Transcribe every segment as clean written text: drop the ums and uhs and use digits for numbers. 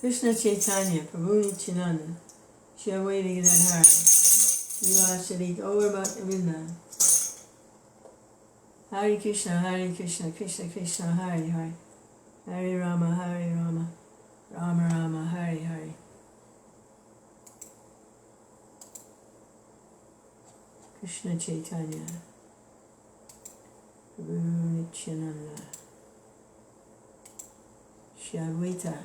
Krishna Chaitanya, Prabhu Nityananda, Shri Advaita Gadadhara, Srivasadi Gaur Bhaktivinoda. Hare Krishna, Krishna Krishna, Hare Hare, Hare Rama, Rama Rama, Hare Hare. Krishna Chaitanya, Prabhu Nityananda, Shri Advaita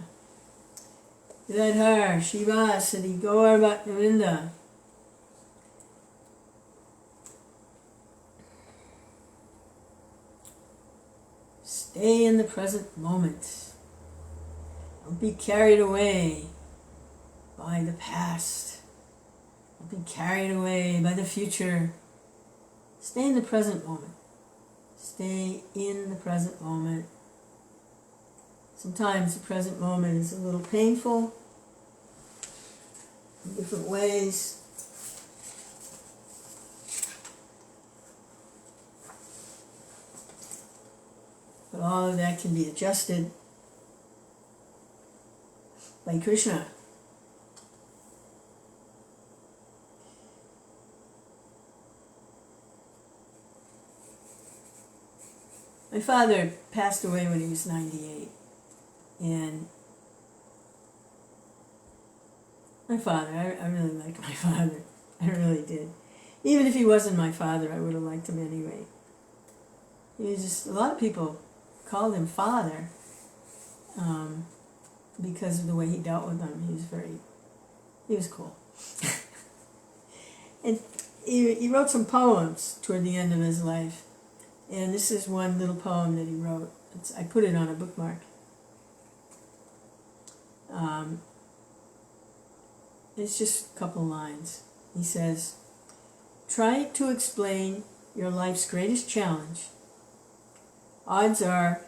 Gadadhara, Srivasadi Gaur Bhaktivinoda. Stay in the present moment. Don't be carried away by the past. Don't be carried away by the future. Stay in the present moment. Stay in the present moment. Sometimes the present moment is a little painful in different ways. But all of that can be adjusted by Kṛṣṇa. My father passed away when he was 98. And my father, I really liked my father. I really did. Even if he wasn't my father, I would have liked him anyway. He was just, a lot of people called him father because of the way he dealt with them. He was cool. And he wrote some poems toward the end of his life. And this is one little poem that he wrote. I put it on a bookmark. It's just a couple lines. He says, "Try to explain your life's greatest challenge. Odds are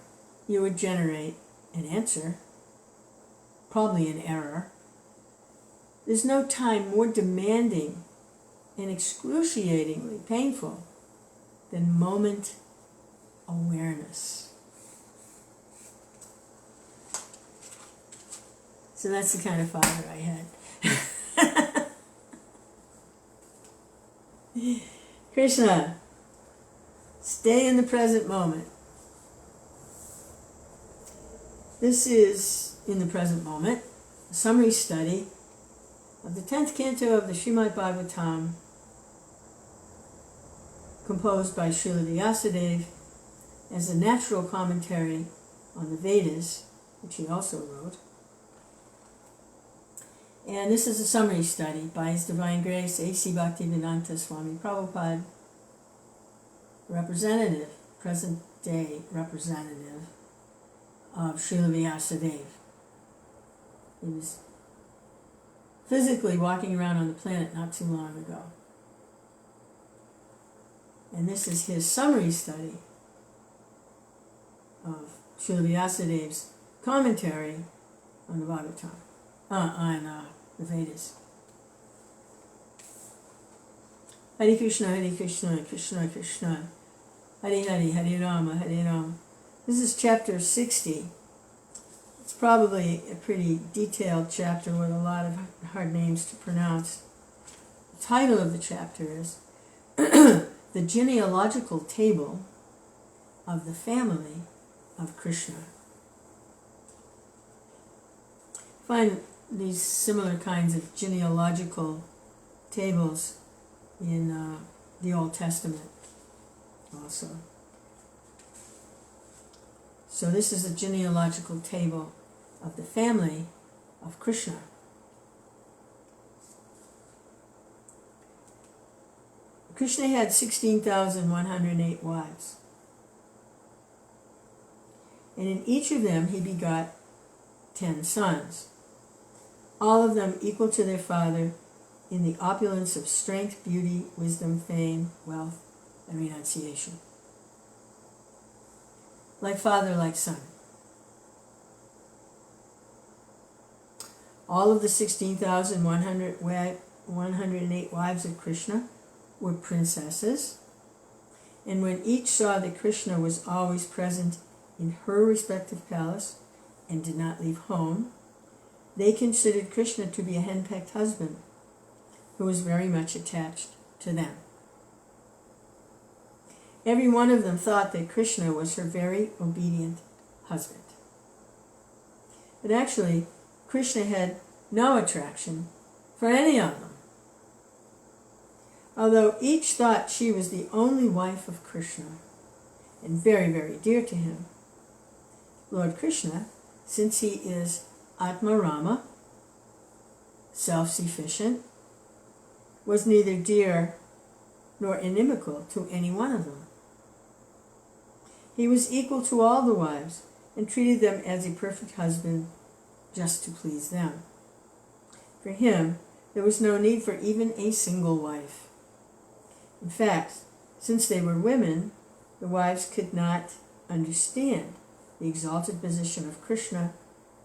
you would generate an answer, probably an error. There's no time more demanding and excruciatingly painful than moment awareness." So that's the kind of father I had. Kṛṣṇa, stay in the present moment. This is, in the present moment, a summary study of the 10th canto of the Srimad Bhagavatam, composed by Srila Vyasadeva as a natural commentary on the Vedas, which he also wrote. And this is a summary study by His Divine Grace A.C. Bhaktivedanta Swami Prabhupada, representative, present day representative of Srila Vyasadeva. He was physically walking around on the planet not too long ago. And this is his summary study of Srila Vyasadev's commentary on the Bhagavatam, on the Vedas. Hare Krishna, Krishna Krishna, Hare Hare, Hare Rama, Hare Rama. This is chapter 60. It's probably a pretty detailed chapter with a lot of hard names to pronounce. The title of the chapter is The Genealogical Table of the Family of Kṛṣṇa. Find these similar kinds of genealogical tables in the Old Testament also. So this is a genealogical table of the family of Kṛṣṇa. Kṛṣṇa had 16,108 wives. And in each of them he begot 10 sons, all of them equal to their father in the opulence of strength, beauty, wisdom, fame, wealth, and renunciation. Like father, like son. All of the 16,108 wives of Kṛṣṇa were princesses, and when each saw that Kṛṣṇa was always present in her respective palace and did not leave home, they considered Kṛṣṇa to be a henpecked husband who was very much attached to them. Every one of them thought that Kṛṣṇa was her very obedient husband. But actually, Kṛṣṇa had no attraction for any of them. Although each thought she was the only wife of Kṛṣṇa and very, very dear to him, Lord Kṛṣṇa, since he is Atma-Rama, self-sufficient, was neither dear nor inimical to any one of them. He was equal to all the wives and treated them as a perfect husband just to please them. For him, there was no need for even a single wife. In fact, since they were women, the wives could not understand the exalted position of Kṛṣṇa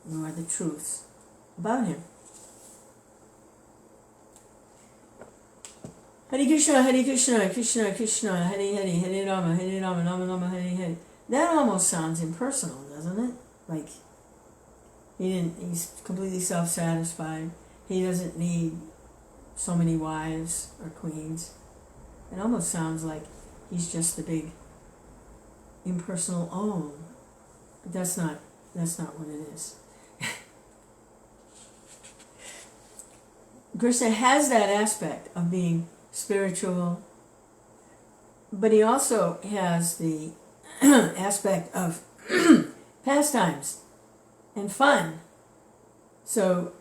nor the truths about him. Hare Krishna, Krishna Krishna, Hare Hare, Hare Rama, Rama Rama, Hare Hare. That almost sounds impersonal, doesn't it? Like he's completely self-satisfied. He doesn't need so many wives or queens. It almost sounds like he's just the big impersonal Om. But that's not what it is. Kṛṣṇa has that aspect of being spiritual, but he also has the aspect of pastimes and fun. So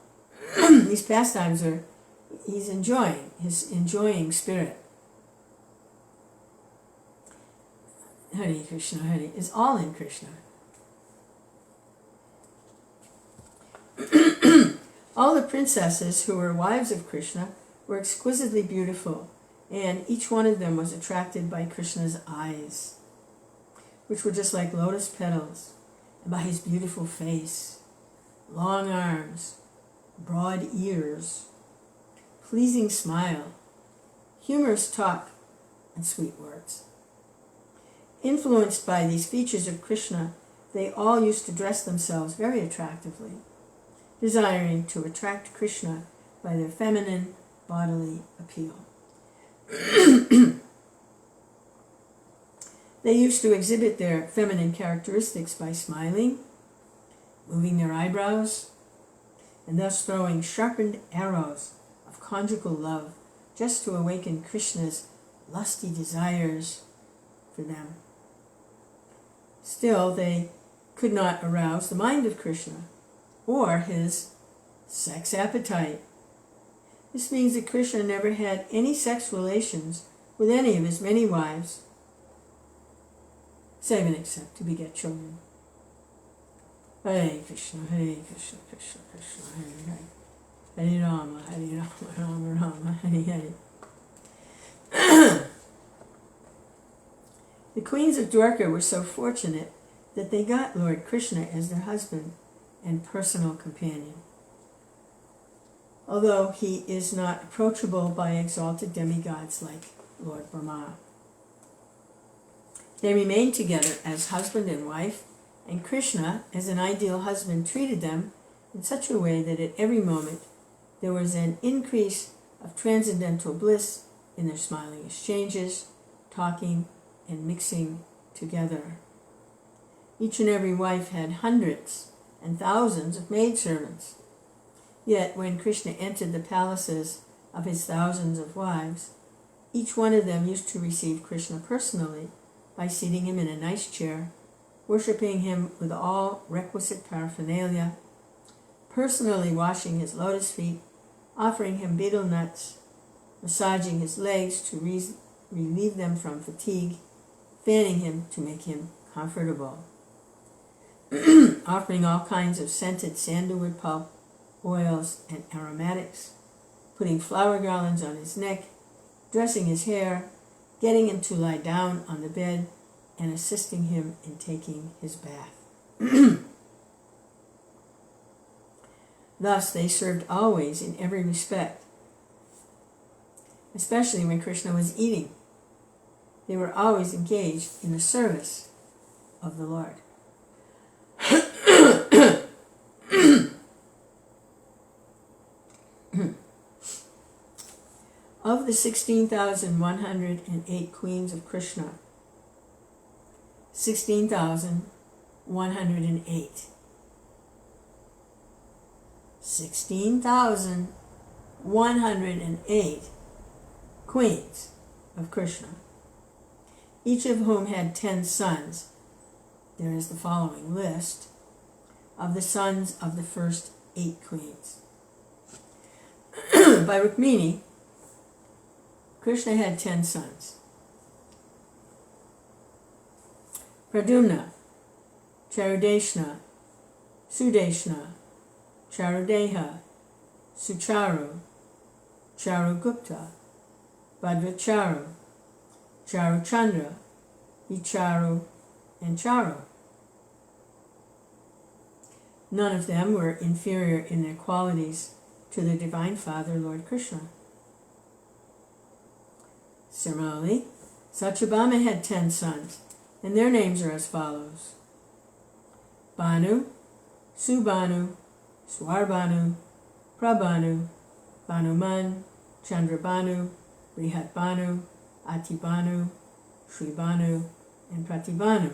these pastimes are, he's enjoying, his enjoying spirit. Hare Krishna, Hare is all in Kṛṣṇa. All the princesses who were wives of Kṛṣṇa were exquisitely beautiful, and each one of them was attracted by Kṛṣṇa's eyes, which were just like lotus petals, and by his beautiful face, long arms, broad ears, pleasing smile, humorous talk, and sweet words. Influenced by these features of Kṛṣṇa, they all used to dress themselves very attractively, desiring to attract Kṛṣṇa by their feminine bodily appeal. They used to exhibit their feminine characteristics by smiling, moving their eyebrows, and thus throwing sharpened arrows of conjugal love just to awaken Kṛṣṇa's lusty desires for them. Still, they could not arouse the mind of Kṛṣṇa or his sex appetite. This means that Kṛṣṇa never had any sex relations with any of his many wives, save and except to beget children. Hare Krishna, Krishna Krishna, Hare Hare Rama, Rama Rama, Hare Hare. The queens of Dwarka were so fortunate that they got Lord Kṛṣṇa as their husband and personal companion. Although he is not approachable by exalted demigods like Lord Brahma. They remained together as husband and wife, and Kṛṣṇa, as an ideal husband, treated them in such a way that at every moment there was an increase of transcendental bliss in their smiling exchanges, talking, and mixing together. Each and every wife had hundreds and thousands of maidservants. Yet when Kṛṣṇa entered the palaces of his thousands of wives, each one of them used to receive Kṛṣṇa personally by seating him in a nice chair, worshipping him with all requisite paraphernalia, personally washing his lotus feet, offering him betel nuts, massaging his legs to relieve them from fatigue, fanning him to make him comfortable, offering all kinds of scented sandalwood pulp, oils, and aromatics, putting flower garlands on his neck, dressing his hair, getting him to lie down on the bed, and assisting him in taking his bath. Thus they served always in every respect, especially when Kṛṣṇa was eating. They were always engaged in the service of the Lord. Of the 16,108 queens of Kṛṣṇa, 16,108. 16,108 queens of Kṛṣṇa, each of whom had 10 sons. There is the following list of the sons of the first 8 queens. By Rukmini, Kṛṣṇa had 10 sons. Pradyumna, Charudeshna, Sudeshna, Charudeha, Sucharu, Charugupta, Bhadracharu, Charuchandra, Vicharu, and Charu. None of them were inferior in their qualities to the Divine Father, Lord Kṛṣṇa. Similarly, Satyabhama had 10 sons, and their names are as follows: Bhanu, Subhanu, Swarbhanu, Prabhanu, Bhanuman, Chandrabhanu, Brihatbhanu, Atibhanu, Shribhanu, and Pratibhanu.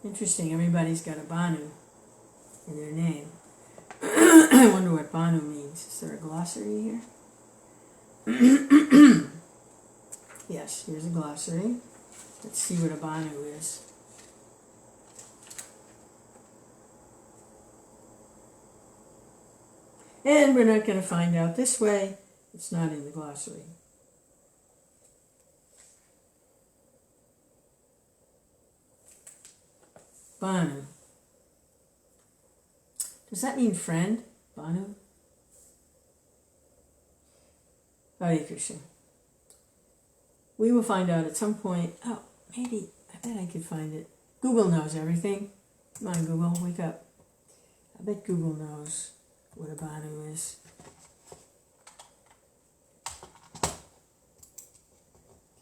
Interesting, everybody's got a Bhanu in their name. I wonder what Bhanu means. Is there a glossary here? Yes, here's a glossary. Let's see what a Bhanu is. And we're not going to find out this way. It's not in the glossary. Bhanu. Does that mean friend? Bhanu? Hare Krishna. We will find out at some point. Oh, maybe. I bet I could find it. Google knows everything. Come on, Google, wake up. I bet Google knows what a Bhanu is.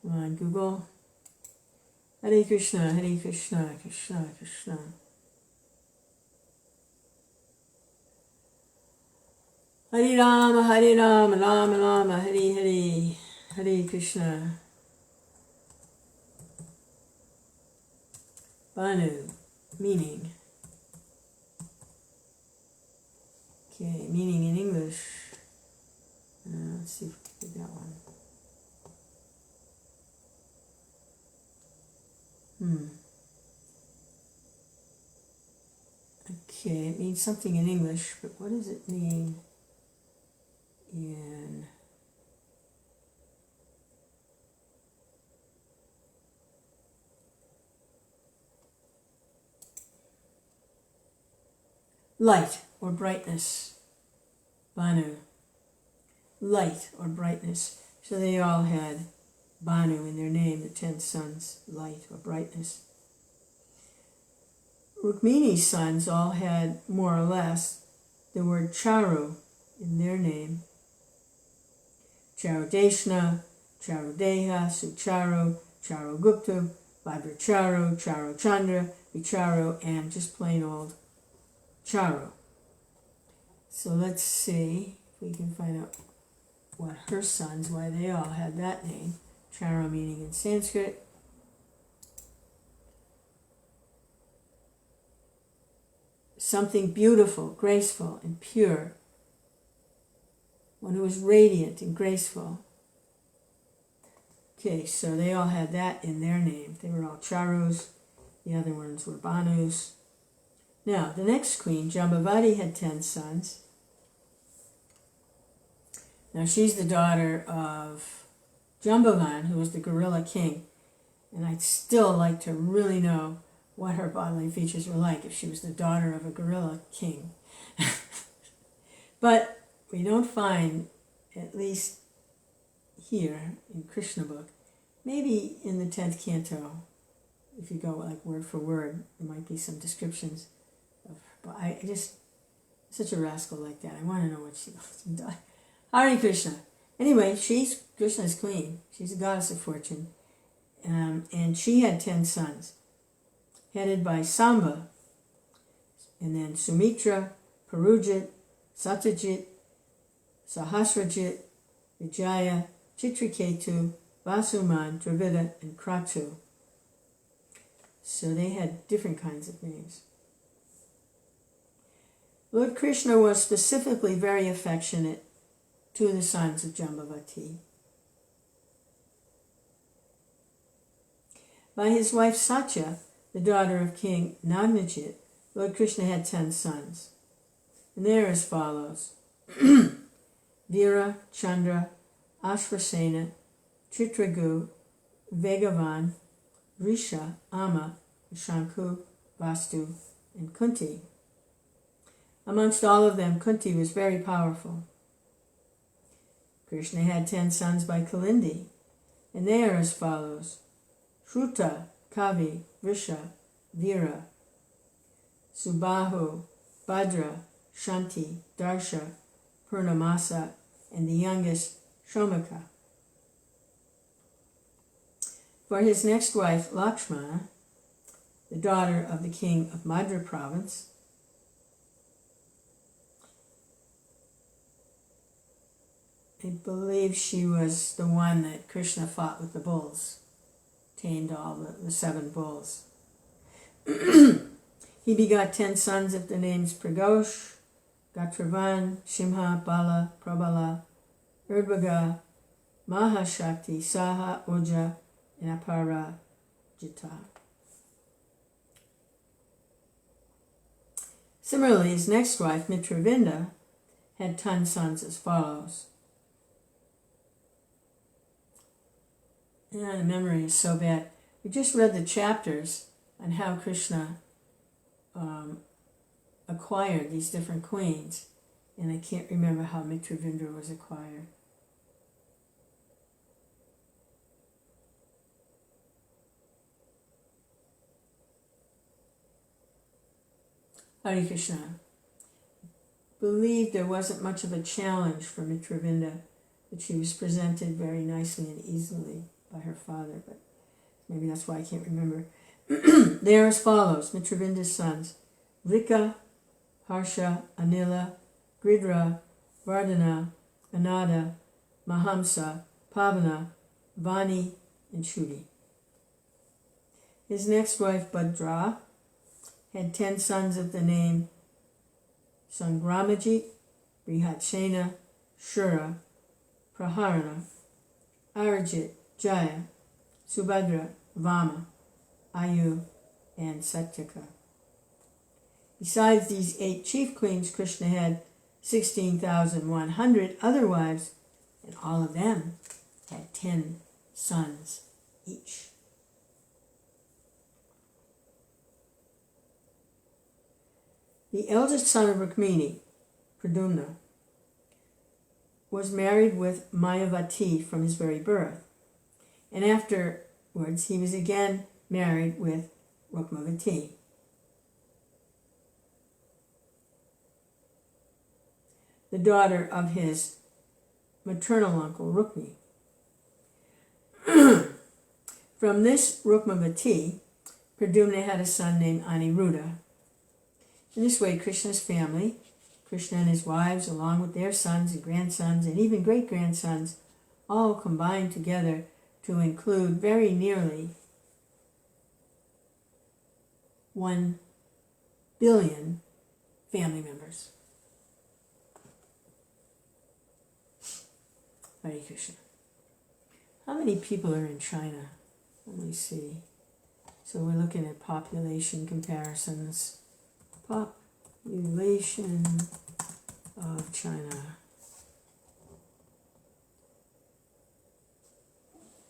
Come on, Google. Hare Krishna, Hare Krishna, Krishna Krishna. Hare Rama, Rama Rama, Hare Hare, Hare Krishna. Bhanu, meaning. Okay, meaning in English. Let's see if we get that one. Okay, it means something in English, but what does it mean in... Light or brightness, Banu. Light or brightness. So they all had Banu in their name, the 10 sons, light or brightness. Rukmini's sons all had, more or less, the word Charu in their name. Charudeshna, Charudeha, Sucharu, Charuguptu, Vibhacharu, Charuchandra, Vicharu, and just plain old Charu. So let's see if we can find out what her sons, why they all had that name. Charu meaning in Sanskrit. Something beautiful, graceful, and pure. One who was radiant and graceful. Okay, so they all had that in their name. They were all Charus. The other ones were Banus. Now, the next queen, Jambavati, had 10 sons. Now, she's the daughter of Jambavan, who was the gorilla king. And I'd still like to really know what her bodily features were like if she was the daughter of a gorilla king. But we don't find, at least here in Kṛṣṇa book, maybe in the 10th canto, if you go like word for word, there might be some descriptions of her. But I just, such a rascal like that, I want to know what she was. Hare Krishna. Anyway, she's Krishna's queen. She's a goddess of fortune. And she had 10 sons, headed by Samba, and then Sumitra, Parujit, Satyajit, Sahasrajit, Vijaya, Chitriketu, Vasuman, Dravida, and Kratu. So they had different kinds of names. Lord Kṛṣṇa was specifically very affectionate to the sons of Jambavati. By his wife Satya, the daughter of King Nagnajit, Lord Kṛṣṇa had 10 sons. And they are as follows. Vira, Chandra, Ashvasena, Chitragu, Vegavan, Risha, Ama, Shanku, Vastu, and Kunti. Amongst all of them, Kunti was very powerful. Kṛṣṇa had 10 sons by Kalindi, and they are as follows. Shruta, Kavi, Vrisha, Vira, Subahu, Bhadra, Shanti, Darsha, Purnamasa, and the youngest, Shomaka. For his next wife, Lakshmana, the daughter of the king of Madhya province, I believe she was the one that Kṛṣṇa fought with the bulls, tamed all the 7 bulls. He begot 10 sons of the names Pragosh, Gatravan, Shimha, Bala, Prabala, Urbhaga, Mahashakti, Saha, Uja, and Aparajita. Similarly, his next wife, Mitravinda, had 10 sons as follows. And the memory is so bad. We just read the chapters on how Kṛṣṇa acquired these different queens, and I can't remember how Mitravinda was acquired. Hare Krishna. Believed there wasn't much of a challenge for Mitravinda, that she was presented very nicely and easily by her father, but maybe that's why I can't remember. They are as follows, Mitravinda's sons: Vrika, Harsha, Anila, Gridra, Vardhana, Anada, Mahamsa, Pavana, Vani, and Shuddhi. His next wife, Bhadra, had 10 sons of the name Sangramajit, Brihatsena, Shura, Praharana, Arajit, Jaya, Subhadra, Vama, Ayu, and Satyaka. Besides these 8 chief queens, Kṛṣṇa had 16,100 other wives, and all of them had 10 sons each. The eldest son of Rukmini, Pradyumna, was married with Mayavati from his very birth, and afterwards he was again married with Rukmavati. The daughter of his maternal uncle Rukmi. From this Rukmavati, Pradyumna had a son named Aniruddha. In this way, Krishna's family, Kṛṣṇa and his wives, along with their sons and grandsons and even great-grandsons, all combined together to include very nearly 1 billion family members. Hare Krishna. How many people are in China? Let me see. So we're looking at population comparisons. Population of China.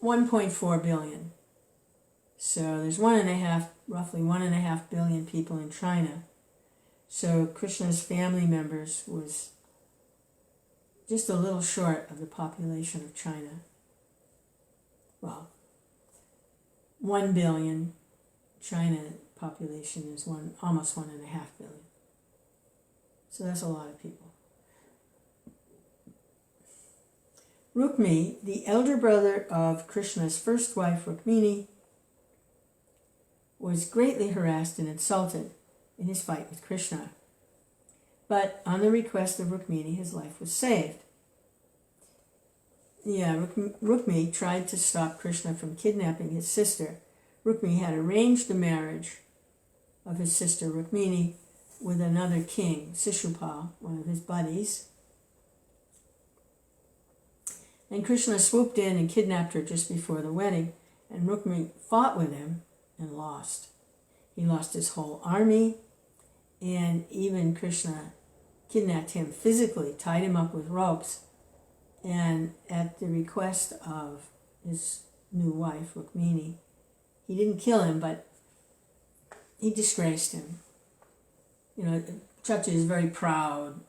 1.4 billion. So there's roughly 1.5 billion people in China. So Krishna's family members was just a little short of the population of China. Well, 1 billion. China population is almost 1.5 billion. So that's a lot of people. Rukmi, the elder brother of Krishna's first wife Rukmini, was greatly harassed and insulted in his fight with Kṛṣṇa. But on the request of Rukmini, his life was saved. Rukmi tried to stop Kṛṣṇa from kidnapping his sister. Rukmi had arranged the marriage of his sister Rukmini with another king, Shishupal, one of his buddies. And Kṛṣṇa swooped in and kidnapped her just before the wedding, and Rukmi fought with him and lost. He lost his whole army, and even Kṛṣṇa kidnapped him physically, tied him up with ropes, and at the request of his new wife, Rukmini, he didn't kill him, but he disgraced him. Chacha is very proud,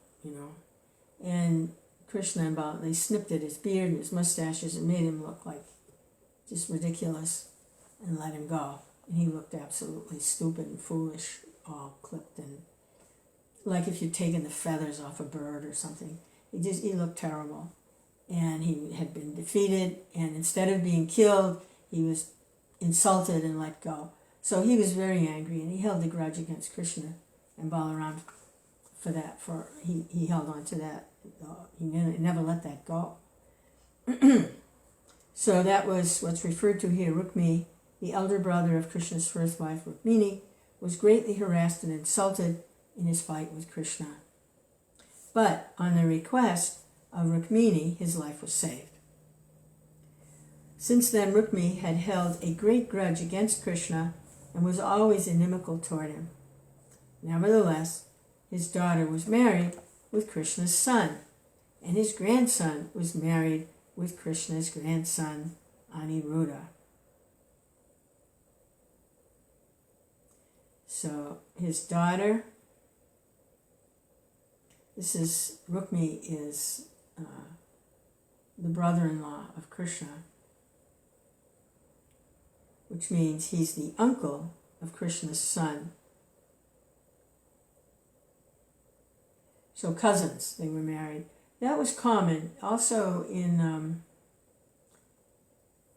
and Kṛṣṇa, they snipped at his beard and his mustaches and made him look like just ridiculous and let him go. And he looked absolutely stupid and foolish, all clipped, and like if you'd taken the feathers off a bird or something. He looked terrible. And he had been defeated, and instead of being killed, he was insulted and let go. So he was very angry, and he held a grudge against Kṛṣṇa and Balaram for that. He held on to that. He never let that go. So that was what's referred to here. Rukmi, the elder brother of Kṛṣṇa's first wife, Rukmini, was greatly harassed and insulted in his fight with Kṛṣṇa. But on the request of Rukmini, his life was saved. Since then, Rukmi had held a great grudge against Kṛṣṇa and was always inimical toward him. Nevertheless, his daughter was married with Kṛṣṇa's son, and his grandson was married with Kṛṣṇa's grandson, Aniruddha. So his daughter, Rukmi is the brother-in-law of Kṛṣṇa, which means he's the uncle of Kṛṣṇa's son. So cousins, they were married. That was common also in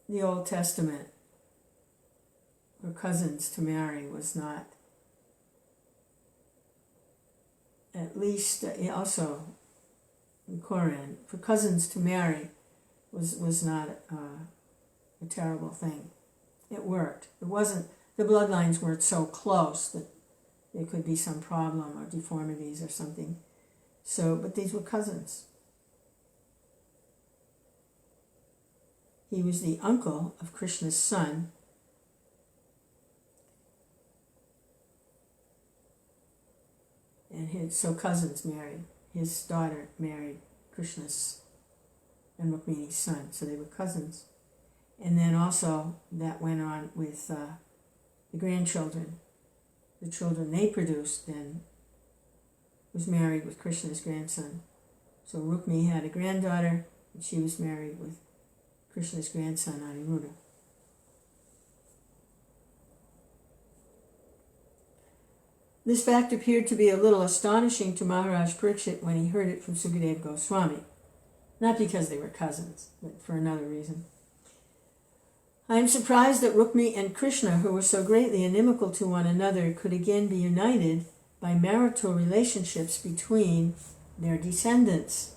the Old Testament, for cousins to marry was not, at least also in Koran, for cousins to marry was not a terrible thing. It worked. It wasn't, the bloodlines weren't so close that there could be some problem or deformities or something. So, but these were cousins. He was the uncle of Kṛṣṇa's son, and so cousins married. His daughter married Kṛṣṇa's and Rukmini's son, so they were cousins. And then also that went on with the grandchildren. The children they produced then was married with Krishna's grandson. So Rukmi had a granddaughter, and she was married with Krishna's grandson, Aniruddha. This fact appeared to be a little astonishing to Maharaj Parikshit when he heard it from Sukadeva Goswami. Not because they were cousins, but for another reason. I am surprised that Rukmi and Krishna, who were so greatly inimical to one another, could again be united by marital relationships between their descendants.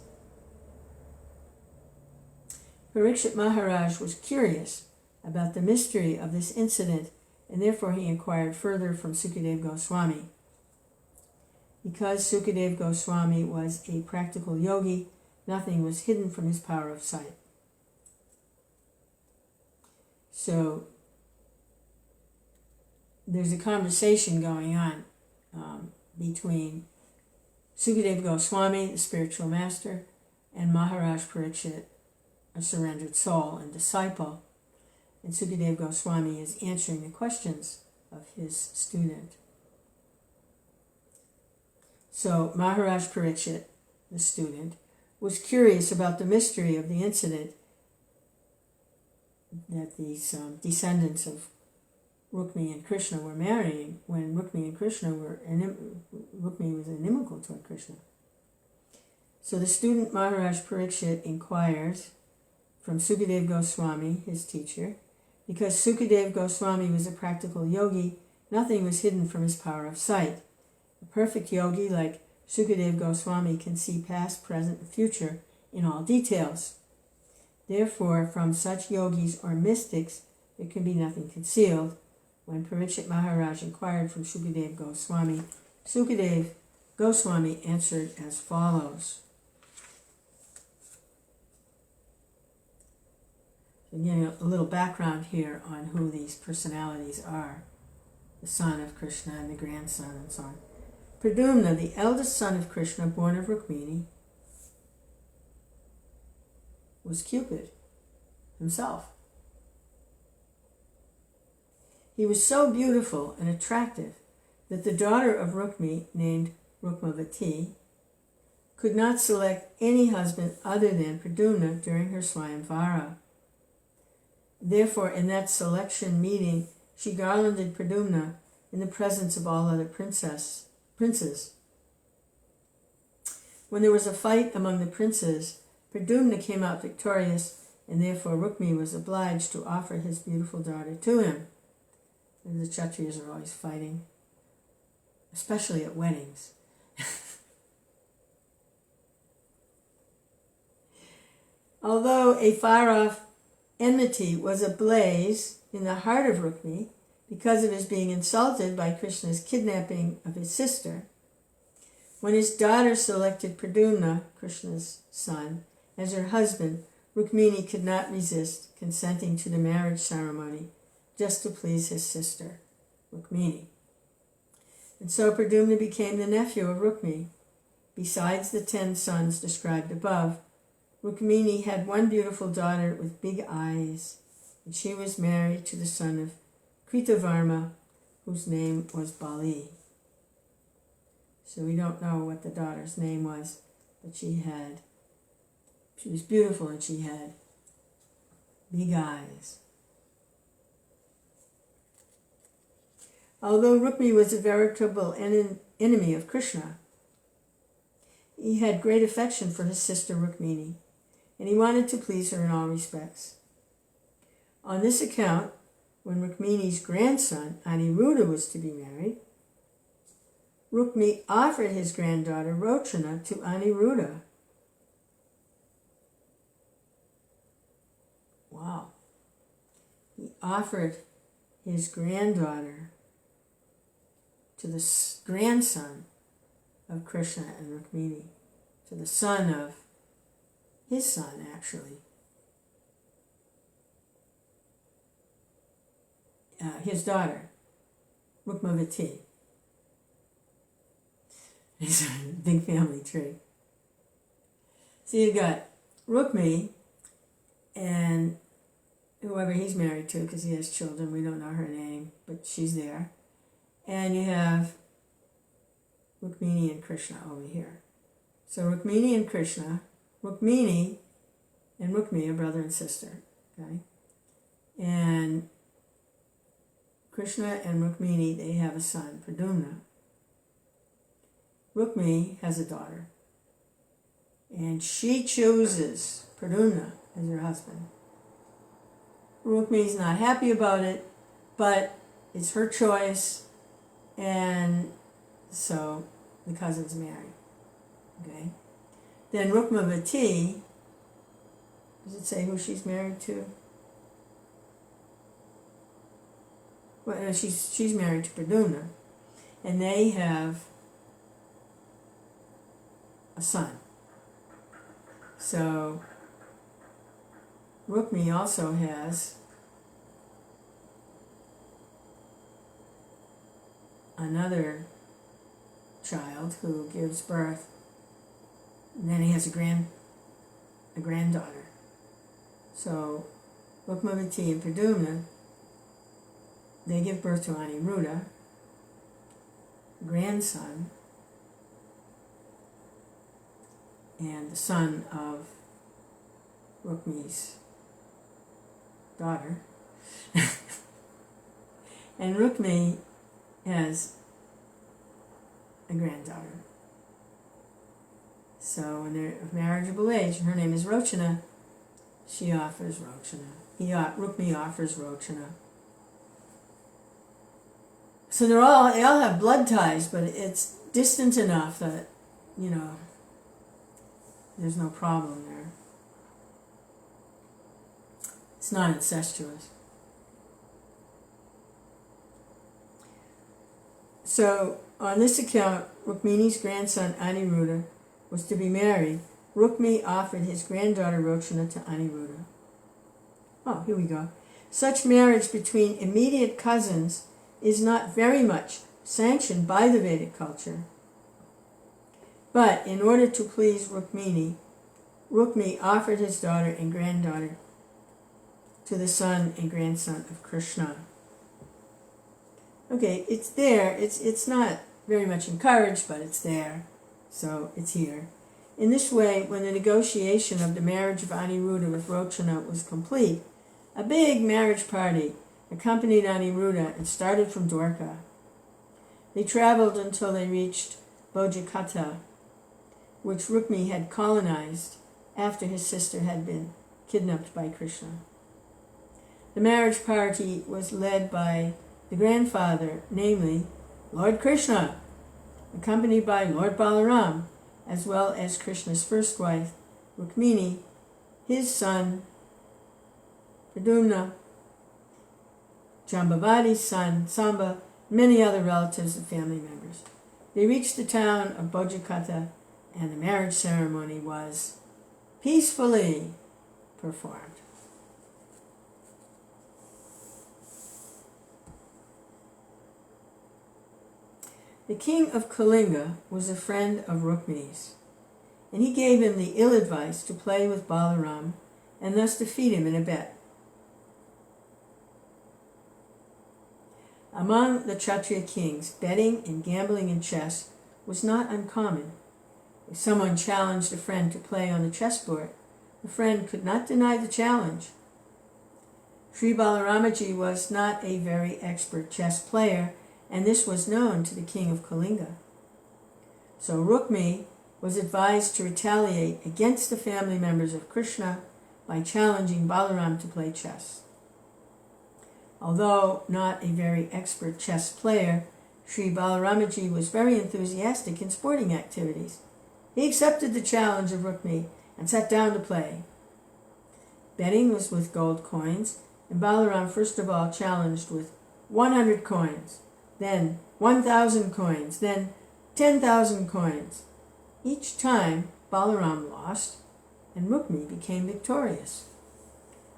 Parikshit Maharaj was curious about the mystery of this incident, and therefore he inquired further from Sukadeva Goswami. Because Sukadeva Goswami was a practical yogi, nothing was hidden from his power of sight. So there's a conversation going on between Sukadeva Goswami, the spiritual master, and Maharaj Parikshit, a surrendered soul and disciple. And Sukadeva Goswami is answering the questions of his student. So Maharaj Parikshit, the student, was curious about the mystery of the incident that these descendants of Rukmi and Krishna were marrying when Rukmi was inimical toward Krishna. So the student Maharaj Parikshit inquires from Sukadeva Goswami, his teacher, because Sukadeva Goswami was a practical yogi, nothing was hidden from his power of sight. A perfect yogi like Sukadeva Goswami can see past, present, and future in all details. Therefore, from such yogis or mystics, there can be nothing concealed. When Parikshit Maharaj inquired from Sukadeva Goswami, Sukadeva Goswami answered as follows. Again, a little background here on who these personalities are. The son of Krishna and the grandson and so on. Pradyumna, the eldest son of Krishna, born of Rukmini, was Cupid himself. He was so beautiful and attractive that the daughter of Rukmi, named Rukmavati, could not select any husband other than Pradyumna during her Swayamvara. Therefore, in that selection meeting, she garlanded Pradyumna in the presence of all other princes. When there was a fight among the princes, Pradyumna came out victorious, and therefore Rukmi was obliged to offer his beautiful daughter to him. And the Kshatriyas are always fighting, especially at weddings. Although a far-off enmity was ablaze in the heart of Rukmi because of his being insulted by Krishna's kidnapping of his sister, when his daughter selected Pradyumna, Krishna's son, as her husband, Rukmini could not resist consenting to the marriage ceremony just to please his sister, Rukmini. And so Pradyumna became the nephew of Rukmi. Besides the 10 sons described above, Rukmini had one beautiful daughter with big eyes, and she was married to the son of Kritavarma, whose name was Bali. So we don't know what the daughter's name was, but she was beautiful and she had big eyes. Although Rukmi was a veritable enemy of Krishna, he had great affection for his sister Rukmini, and he wanted to please her in all respects. On this account, when Rukmini's grandson, Aniruddha, was to be married, Rukmi offered his granddaughter Rochana to Aniruddha. Wow. He offered his granddaughter to the grandson of Krishna and Rukmini, to the son of his son, actually. His daughter, Rukmavati. It's a big family tree. So you've got Rukmi and whoever he's married to, because he has children, we don't know her name, but she's there. And you have Rukmini and Kṛṣṇa over here. So Rukmini and Kṛṣṇa, Rukmini and Rukmi are brother and sister, okay? And Kṛṣṇa and Rukmini, they have a son, Pradyumna. Rukmi has a daughter, and she chooses Pradyumna as her husband. Rukmi's not happy about it, but it's her choice, and so the cousins marry. Okay? Then Rukmavati, does it say who she's married to? Well, she's married to Pradyumna, and they have a son. So Rukmi also has another child who gives birth, and then he has a granddaughter. So Rukmavati and Pradyumna, they give birth to Aniruddha, grandson, and the son of Rukmi's daughter. And Rukmi has a granddaughter. So when they're of marriageable age, her name is Rochana, she offers Rochana. Rukmi offers Rochana. So they all have blood ties, but it's distant enough that, there's no problem there. It's not incestuous. So on this account, Rukmini's grandson Aniruddha was to be married. Rukmi offered his granddaughter Rochana to Aniruddha. Oh, here we go. Such marriage between immediate cousins is not very much sanctioned by the Vedic culture. But in order to please Rukmini, Rukmi offered his daughter and granddaughter to the son and grandson of Kṛṣṇa. Okay, it's there. It's not very much encouraged, but it's there. So it's here. In this way, when the negotiation of the marriage of Aniruddha with Rochana was complete, a big marriage party accompanied Aniruddha and started from Dwarka. They traveled until they reached Bojikata, which Rukmi had colonized after his sister had been kidnapped by Kṛṣṇa. The marriage party was led by the grandfather, namely Lord Kṛṣṇa, accompanied by Lord Balaram, as well as Krishna's first wife, Rukmini, his son, Pradyumna, Jambavati's son, Samba, many other relatives and family members. They reached the town of Bojikata, and the marriage ceremony was peacefully performed. The king of Kalinga was a friend of Rukmini's, and he gave him the ill advice to play with Balaram and thus defeat him in a bet. Among the Kshatriya kings, betting and gambling in chess was not uncommon. If someone challenged a friend to play on the chessboard, the friend could not deny the challenge. Sri Balaramaji was not a very expert chess player, and this was known to the king of Kalinga. So Rukmi was advised to retaliate against the family members of Kṛṣṇa by challenging Balaram to play chess. Although not a very expert chess player, Sri Balaramaji was very enthusiastic in sporting activities. He accepted the challenge of Rukmi and sat down to play. Betting was with gold coins, and Balaram first of all challenged with 100 coins, then 1,000 coins, then 10,000 coins. Each time, Balaram lost, and Rukmi became victorious.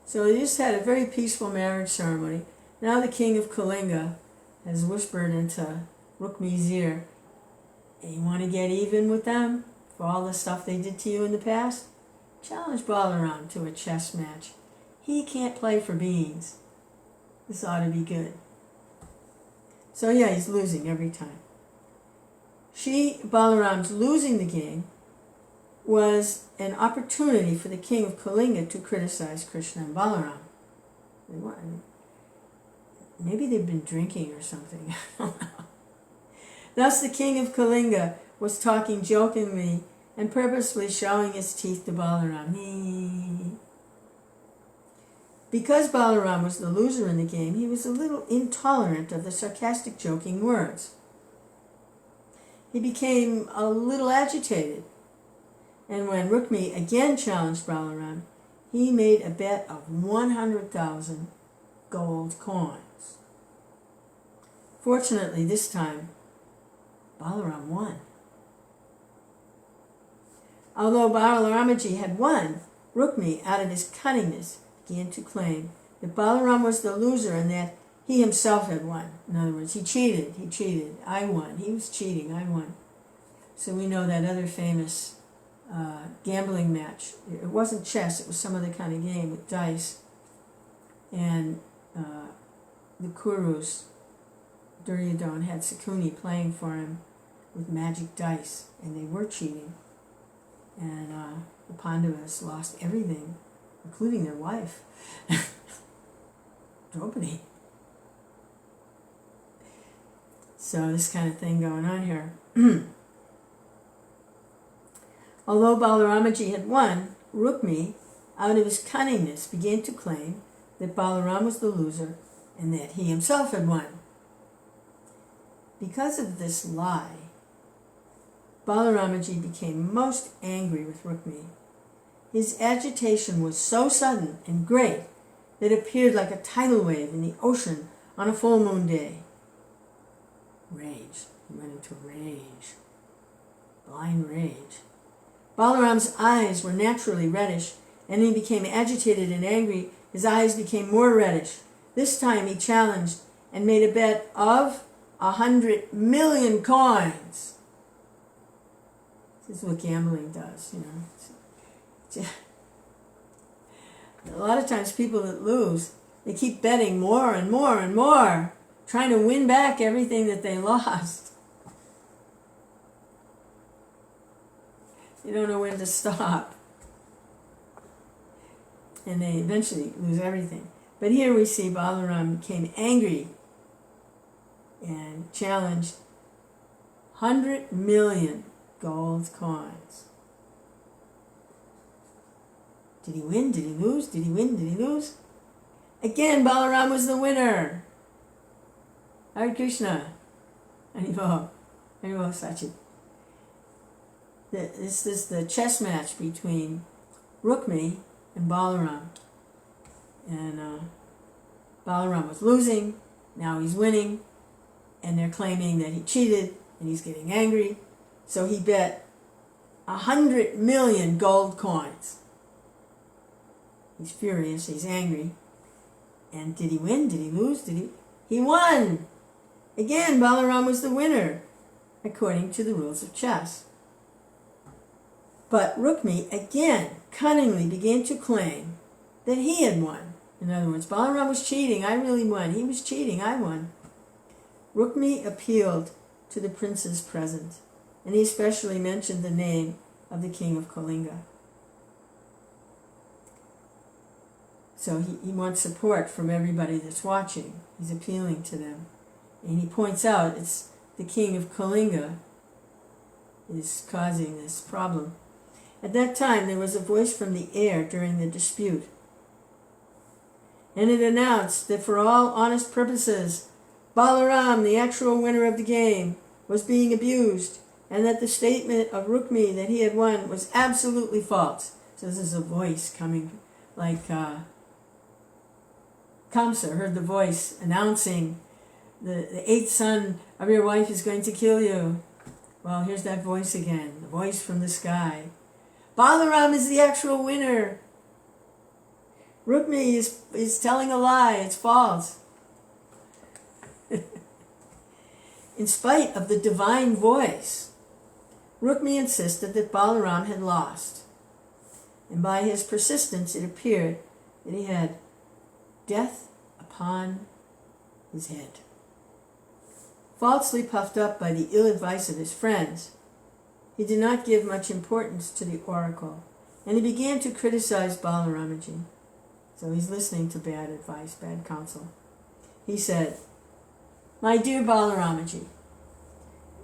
So they just had a very peaceful marriage ceremony. Now the king of Kalinga has whispered into Rukmi's ear, "Hey, you want to get even with them for all the stuff they did to you in the past? Challenge Balaram to a chess match. He can't play for beans. This ought to be good." So yeah, he's losing every time. Balaram's losing the game was an opportunity for the king of Kalinga to criticize Kṛṣṇa and Balaram. Maybe they've been drinking or something. I don't know. Thus the king of Kalinga was talking jokingly and purposely showing his teeth to Balaram. Because Balaram was the loser in the game, he was a little intolerant of the sarcastic joking words. He became a little agitated, and when Rukmi again challenged Balaram, he made a bet of 100,000 gold coins. Fortunately, this time, Balaram won. Although Balaramaji had won, Rukmi, out of his cunningness, began to claim that Balaram was the loser and that he himself had won. In other words, he cheated, I won. He was cheating, I won. So we know that other famous gambling match. It wasn't chess, it was some other kind of game with dice. And the Kurus, Duryodhana, had Sakuni playing for him with magic dice, and they were cheating. And the Pandavas lost everything, including their wife, Draupadi. So this kind of thing going on here. Although Balaramaji had won, Rukmi, out of his cunningness, began to claim that Balaram was the loser and that he himself had won. Because of this lie, Balaramaji became most angry with Rukmi. His agitation was so sudden and great that it appeared like a tidal wave in the ocean on a full moon day. Rage. He went into rage. Blind rage. Balaram's eyes were naturally reddish, and he became agitated and angry. His eyes became more reddish. This time he challenged and made a bet of 100 million coins. This is what gambling does, you know. A lot of times people that lose, they keep betting more and more and more, trying to win back everything that they lost. You don't know when to stop. And they eventually lose everything. But here we see Balaram became angry and challenged 100 million gold coins. Did he win? Did he lose? Did he win? Did he lose? Again, Balaram was the winner. Hare Kṛṣṇa. Haribo. Haribo Sachit. This is the chess match between Rukmi and Balaram. And Balaram was losing, now he's winning, and they're claiming that he cheated, and he's getting angry. So he bet 100 million gold coins. He's furious, he's angry. And did he win? Did he lose? He won! Again, Balaram was the winner, according to the rules of chess. But Rukmi again cunningly began to claim that he had won. In other words, Balaram was cheating, I really won. He was cheating, I won. Rukmi appealed to the princes present, and he especially mentioned the name of the king of Kalinga. So he wants support from everybody that's watching. He's appealing to them. And he points out it's the king of Kalinga is causing this problem. At that time, there was a voice from the air during the dispute, and it announced that for all honest purposes, Balaram, the actual winner of the game, was being abused, and that the statement of Rukmi that he had won was absolutely false. So this is a voice coming, like Kamsa heard the voice announcing the eighth son of your wife is going to kill you. Well, here's that voice again, the voice from the sky. Balaram is the actual winner. Rukmi is telling a lie, it's false. In spite of the divine voice, Rukmi insisted that Balaram had lost. And by his persistence, it appeared that he had death upon his head. Falsely puffed up by the ill advice of his friends, he did not give much importance to the oracle, and he began to criticize Balaramaji. So he's listening to bad advice, bad counsel. He said, "My dear Balaramaji,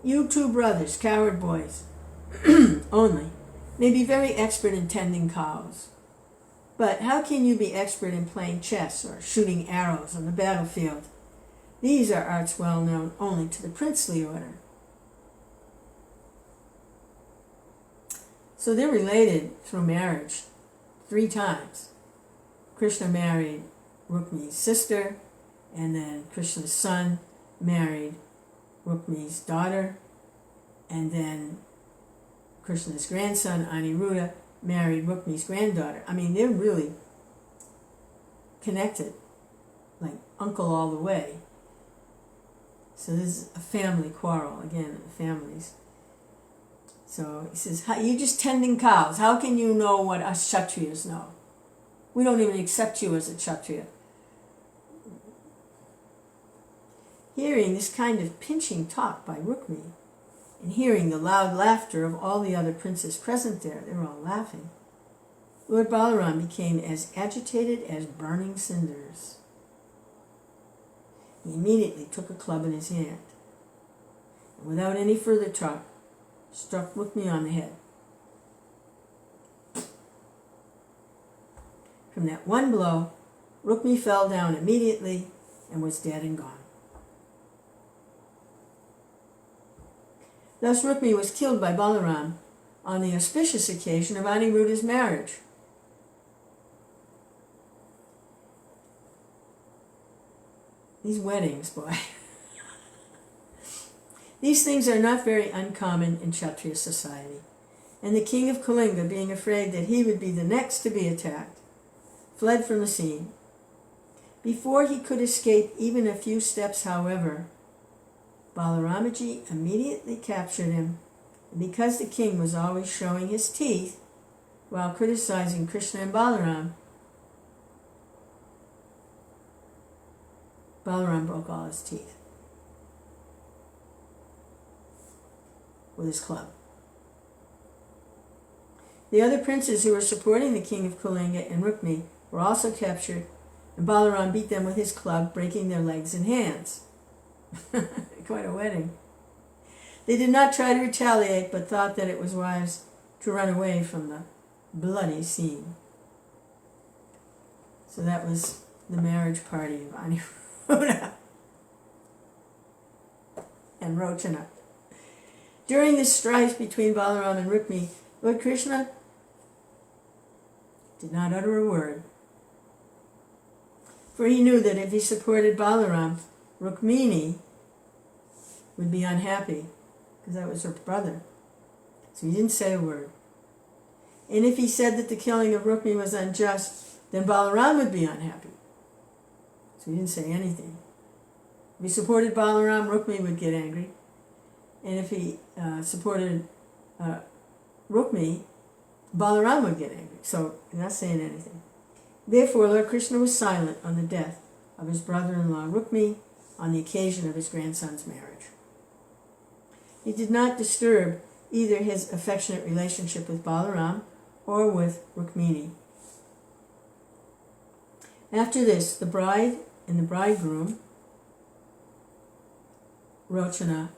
you two brothers, coward boys, only, may be very expert in tending cows. But how can you be expert in playing chess or shooting arrows on the battlefield? These are arts well known only to the princely order." So they're related through marriage 3 times. Kṛṣṇa married Rukmi's sister, and then Krishna's son married Rukmi's daughter, and then Krishna's grandson, Aniruddha, married Rukmi's granddaughter. I mean, they're really connected, like uncle all the way. So this is a family quarrel, again, families. So he says, "You just tending cows. How can you know what us Kshatriyas know? We don't even accept you as a Kshatriya." Hearing this kind of pinching talk by Rukmi, and hearing the loud laughter of all the other princes present there, they were all laughing, Lord Balaram became as agitated as burning cinders. He immediately took a club in his hand, and without any further talk, struck Rukmi on the head. From that one blow, Rukmi fell down immediately and was dead and gone. Thus Rukmi was killed by Balaram on the auspicious occasion of Aniruddha's marriage. These weddings, boy. These things are not very uncommon in Kshatriya society, and the king of Kalinga, being afraid that he would be the next to be attacked, fled from the scene. Before he could escape even a few steps, however, Balaramaji immediately captured him, and because the king was always showing his teeth while criticizing Kṛṣṇa and Balaram broke all his teeth with his club. The other princes who were supporting the king of Kalinga and Rukmi were also captured, and Balaram beat them with his club, breaking their legs and hands. Quite a wedding. They did not try to retaliate, but thought that it was wise to run away from the bloody scene. So that was the marriage party of Aniruddha and Rochana. During this strife between Balaram and Rukmi, Lord Kṛṣṇa did not utter a word, for he knew that if he supported Balaram, Rukmini would be unhappy, because that was her brother. So he didn't say a word. And if he said that the killing of Rukmi was unjust, then Balaram would be unhappy. So he didn't say anything. If he supported Balaram, Rukmi would get angry. And if he supported Rukmi, Balaram would get angry. So he's not saying anything. Therefore, Lord Kṛṣṇa was silent on the death of his brother-in-law Rukmi on the occasion of his grandson's marriage. He did not disturb either his affectionate relationship with Balaram or with Rukmini. After this, the bride and the bridegroom, Rochana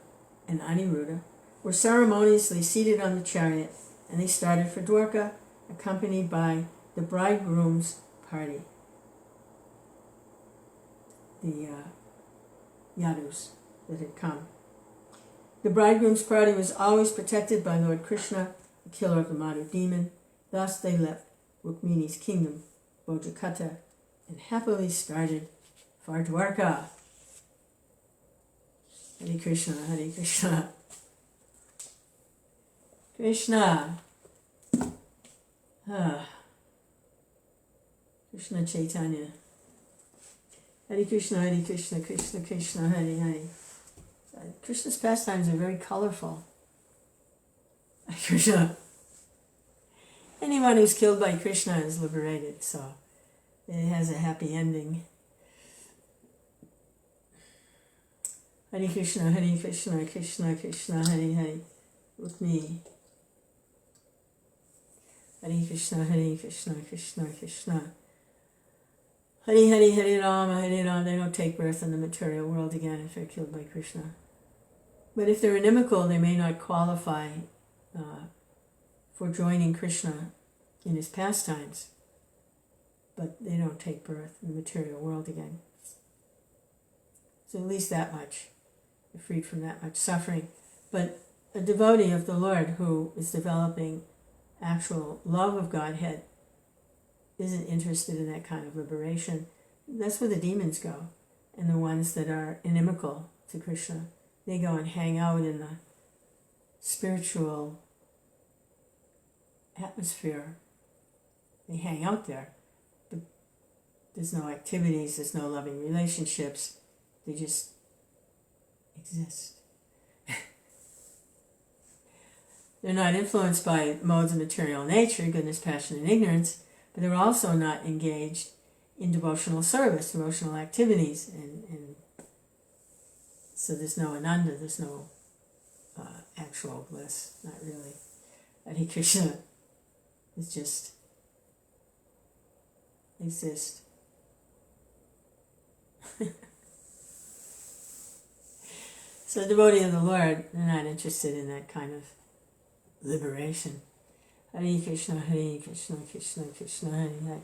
and Aniruddha, were ceremoniously seated on the chariot, and they started for Dwarka, accompanied by the bridegroom's party, the Yadus that had come. The bridegroom's party was always protected by Lord Kṛṣṇa, the killer of the Madhu demon. Thus they left Rukmini's kingdom, Bhojakata, and happily started for Dwarka. Hare Kṛṣṇa, Hare Kṛṣṇa. Krishna. Krishna Chaitanya. Hare Kṛṣṇa, Hare Kṛṣṇa, Krishna Krishna, Hare Hare. Krishna's pastimes are very colorful. Krishna. Anyone who's killed by Krishna is liberated, so it has a happy ending. Hare Krishna, Krishna Krishna, Hare Hare. With me. Hare Krishna, Krishna Krishna. Hare Hare, Hare Rama, Hare Rama. They don't take birth in the material world again if they're killed by Krishna. But if they're inimical, they may not qualify for joining Krishna in his pastimes. But they don't take birth in the material world again. So at least that much. They're freed from that much suffering. But a devotee of the Lord who is developing actual love of Godhead isn't interested in that kind of liberation. That's where the demons go. And the ones that are inimical to Krishna, they go and hang out in the spiritual atmosphere. They hang out there. But there's no activities, there's no loving relationships. They just exist. They're not influenced by modes of material nature, goodness, passion, and ignorance, but they're also not engaged in devotional service, devotional activities, and so there's no ananda, there's no actual bliss, not really. Hare Krishna is just exist. So the devotee of the Lord, they're not interested in that kind of liberation. Hare Krishna, Krishna Krishna, Hare Hare.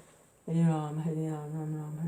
Hare Rama, Hare Rama, Rama Rama.